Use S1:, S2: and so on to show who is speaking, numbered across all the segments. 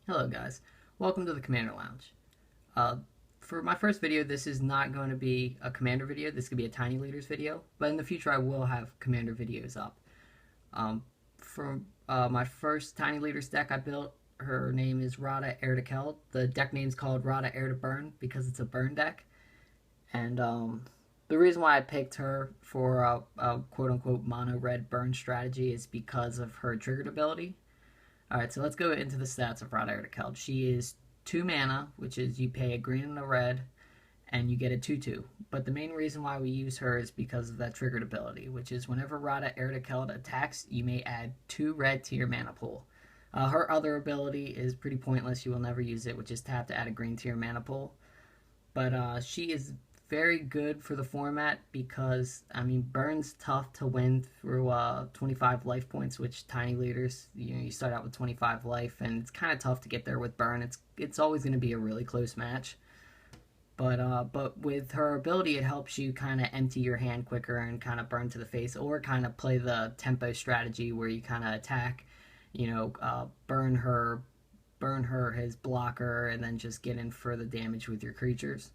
S1: Hello guys, welcome to the Commander Lounge. Uh, for my first video, this is not going to be a Commander video, this could be a Tiny Leaders video, but in the future I will have Commander videos up. For my first Tiny Leaders deck I built, her name is Radha, Heir to Keld. The deck name is called Radha, Heir to Burn because it's a burn deck. And the reason why I picked her for a quote-unquote mono-red burn strategy is because of her triggered ability. Alright, so let's go into the stats of Radha, Heir to Keld. She is 2 mana, which is you pay a green and a red, and you get a 2/2. But the main reason why we use her is because of that triggered ability, which is whenever Radha, Heir to Keld attacks, you may add 2 red to your mana pool. Her other ability is pretty pointless, you will never use it, which is tap to add a green to your mana pool. But she is very good for the format because, I mean, Burn's tough to win through 25 life points, which Tiny Leaders, you start out with 25 life, and it's kind of tough to get there with Burn. It's always going to be a really close match. But with her ability, it helps you kind of empty your hand quicker and kind of burn to the face, or kind of play the tempo strategy where you kind of attack, burn her, his blocker, and then just get in for the damage with your creatures.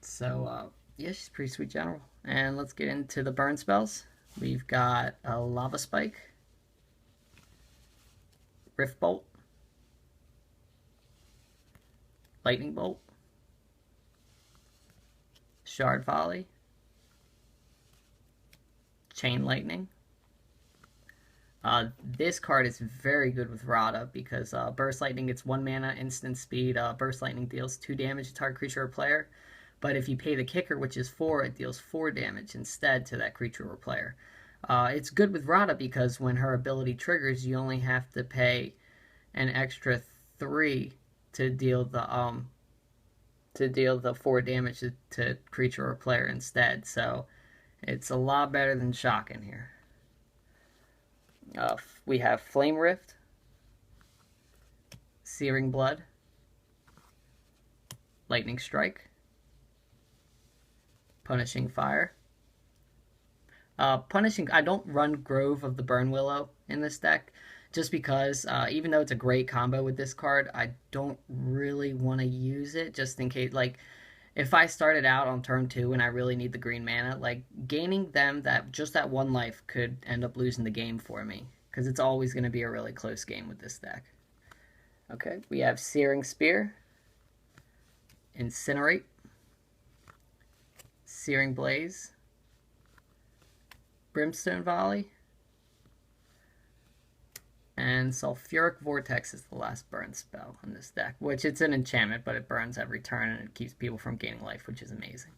S1: So, yeah, she's a pretty sweet general. And let's get into the burn spells. We've got a Lava Spike, Rift Bolt, Lightning Bolt, Shard Volley, Chain Lightning. This card is very good with Radha because Burst Lightning gets 1 mana, instant speed. Burst Lightning deals 2 damage to target creature or player. But if you pay the kicker, which is 4, it deals 4 damage instead to that creature or player. It's good with Radha because when her ability triggers, you only have to pay an extra 3 to deal the 4 damage to creature or player instead. So it's a lot better than Shocking here. We have Flame Rift, Searing Blood, Lightning Strike, Punishing Fire. I don't run Grove of the Burn Willow in this deck, just because, even though it's a great combo with this card, I don't really want to use it, just in case, like, if I started out on turn 2 and I really need the green mana, like, gaining them just that 1 life could end up losing the game for me, because it's always going to be a really close game with this deck. Okay, we have Searing Spear, Incinerate, Searing Blaze, Brimstone Volley, and Sulfuric Vortex is the last burn spell in this deck, which it's an enchantment, but it burns every turn and it keeps people from gaining life, which is amazing.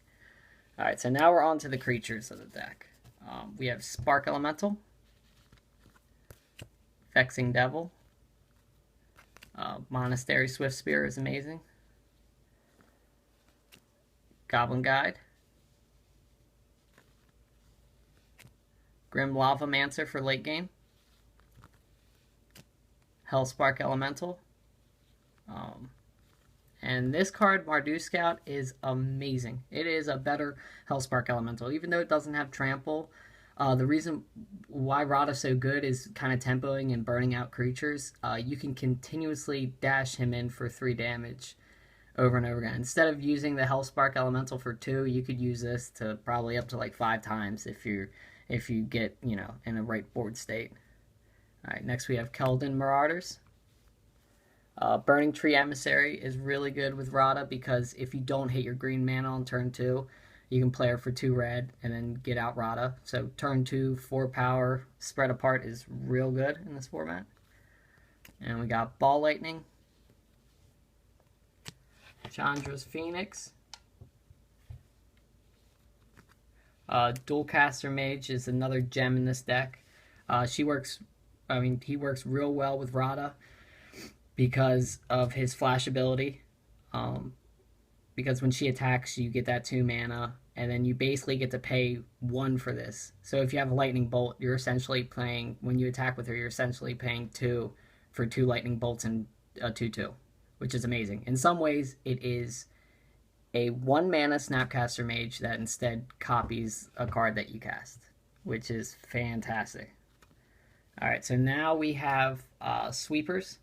S1: Alright, so now we're on to the creatures of the deck. We have Spark Elemental, Vexing Devil, Monastery Swiftspear is amazing, Goblin Guide, Grim Lavamancer for late game, Hellspark Elemental, and this card, Mardu Scout, is amazing. It is a better Hellspark Elemental, even though it doesn't have Trample. The reason why Radha's so good is kind of tempoing and burning out creatures. You can continuously dash him in for 3 damage over and over again. Instead of using the Hellspark Elemental for 2, you could use this to probably up to like 5 times if you get, in a right board state. Alright, next we have Kelvin Marauders. Burning Tree Emissary is really good with Radha because if you don't hit your green mana on turn 2, you can play her for 2 red and then get out Radha. So turn 2, 4 power, spread apart is real good in this format. And we got Ball Lightning, Chandra's Phoenix, Dualcaster Mage is another gem in this deck. He works real well with Radha because of his flash ability. Because when she attacks, you get that 2 mana, and then you basically get to pay 1 for this. So if you have a Lightning Bolt, you're essentially playing, when you attack with her, you're essentially paying 2 for 2 Lightning Bolts and a 2/2, which is amazing. In some ways, it is a 1 mana Snapcaster Mage that instead copies a card that you cast, which is fantastic. Alright, so now we have sweepers.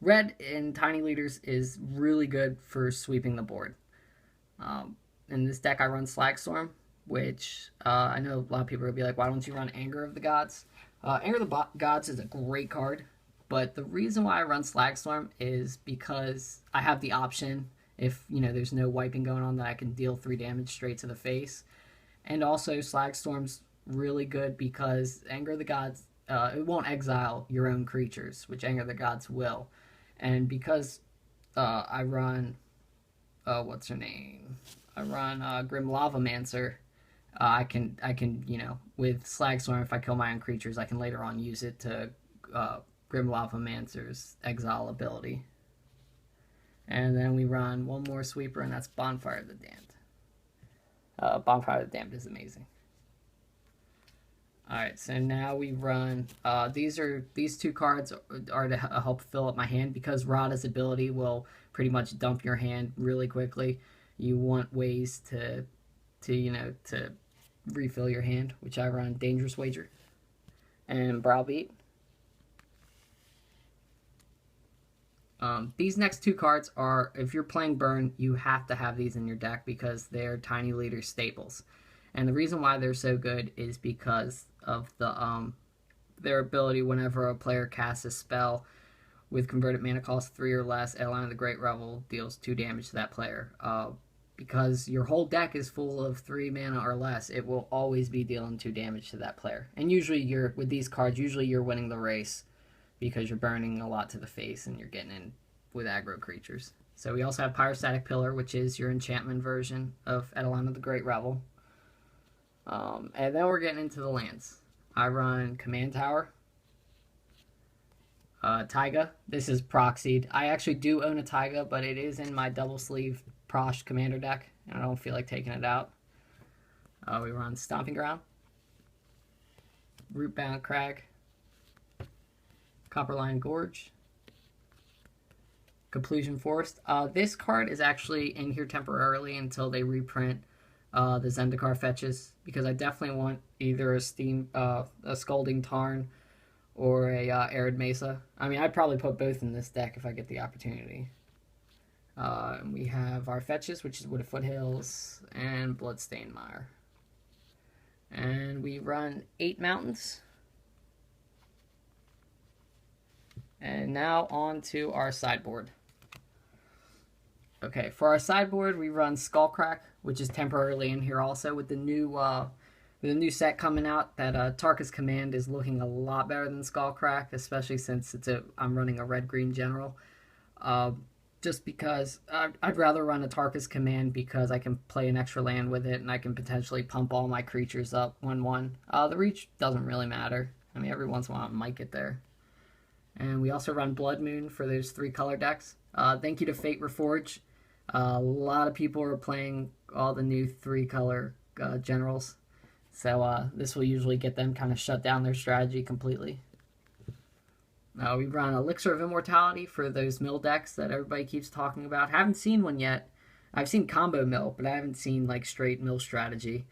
S1: Red in tiny leaders is really good for sweeping the board. In this deck, I run Slagstorm, which I know a lot of people will be like, why don't you run Anger of the Gods? Anger of the Gods is a great card, but the reason why I run Slagstorm is because I have the option, if there's no wiping going on, that I can deal 3 damage straight to the face. And also, Slagstorm's really good because Anger of the Gods, it won't exile your own creatures, which Anger of the Gods will. And because I run, what's her name? I run Grim Lavamancer. I can with Slagstorm, if I kill my own creatures, I can later on use it to Grim Lavamancer's exile ability. And then we run one more sweeper, and that's Bonfire of the Damned. Bonfire of the Damned is amazing. Alright, so now we run, these 2 cards are to help fill up my hand, because Radha's ability will pretty much dump your hand really quickly. You want ways to refill your hand, which I run Dangerous Wager and Browbeat. These next 2 cards are, if you're playing Burn, you have to have these in your deck because they're Tiny Leader staples. And the reason why they're so good is because of their ability whenever a player casts a spell with converted mana cost 3 or less, Adeline of the Great Revel deals 2 damage to that player. Because your whole deck is full of 3 mana or less, it will always be dealing 2 damage to that player. And usually with these cards, you're winning the race because you're burning a lot to the face and you're getting in with aggro creatures. So we also have Pyrostatic Pillar, which is your enchantment version of Adeline of the Great Revel. And then we're getting into the lands. I run Command Tower, Taiga. This is proxied. I actually do own a Taiga, but it is in my double sleeve Prosh Commander deck, and I don't feel like taking it out. We run Stomping Ground, Rootbound Crag, Copperline Gorge, Complusion Forest. This card is actually in here temporarily until they reprint the Zendikar fetches, because I definitely want either a Scalding Tarn or a Arid Mesa. I mean, I'd probably put both in this deck if I get the opportunity. We have our fetches, which is Wood of Foothills and Bloodstained Mire. And we run 8 mountains. And now on to our sideboard. Okay, for our sideboard, we run Skullcrack, which is temporarily in here also with the new set coming out. That Tarka's Command is looking a lot better than Skullcrack, especially since I'm running a red-green general. Just because I'd rather run a Tarka's Command because I can play an extra land with it and I can potentially pump all my creatures up 1/1. The reach doesn't really matter. I mean, every once in a while it might get there. And we also run Blood Moon for those 3 color decks. Thank you to Fate Reforge. A lot of people are playing all the new 3 color generals. So this will usually get them kind of shut down their strategy completely. We run Elixir of Immortality for those mill decks that everybody keeps talking about. Haven't seen one yet. I've seen combo mill, but I haven't seen like straight mill strategy.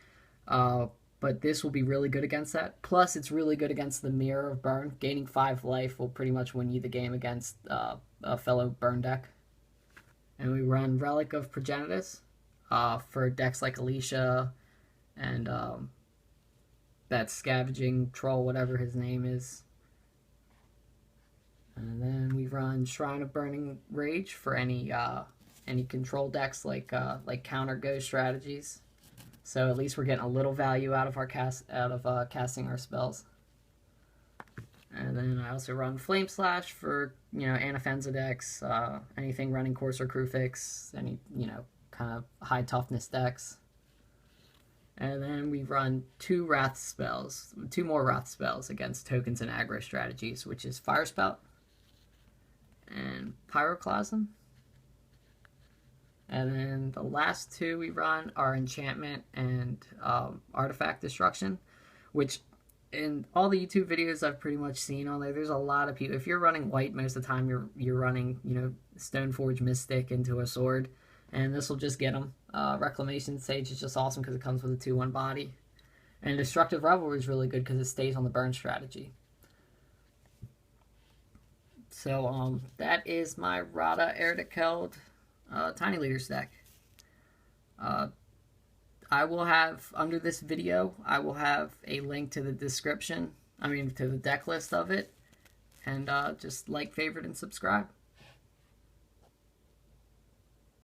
S1: But this will be really good against that. Plus, it's really good against the Mirror of Burn. Gaining 5 life will pretty much win you the game against a fellow Burn deck. And we run Relic of Progenitus for decks like Alicia and that Scavenging Troll, whatever his name is. And then we run Shrine of Burning Rage for any control decks like counter go strategies. So at least we're getting a little value out of our casting our spells. And then I also run Flame Slash for Anafenza decks, anything running Courser Crufix, any kind of high toughness decks. And then we run 2 more Wrath spells against tokens and aggro strategies, which is Fire Spout and Pyroclasm. And then the last 2 we run are Enchantment and Artifact Destruction, which in all the YouTube videos I've pretty much seen on there's a lot of people. If you're running white, most of the time you're running Stoneforge Mystic into a sword, and this will just get them. Reclamation Sage is just awesome because it comes with a 2/1 body, and Destructive Revelry is really good because it stays on the burn strategy. So that is my Radha Heir Tiny Leaders deck. I will have, under this video, I will have a link to the description, to the deck list of it, and just like, favorite, and subscribe.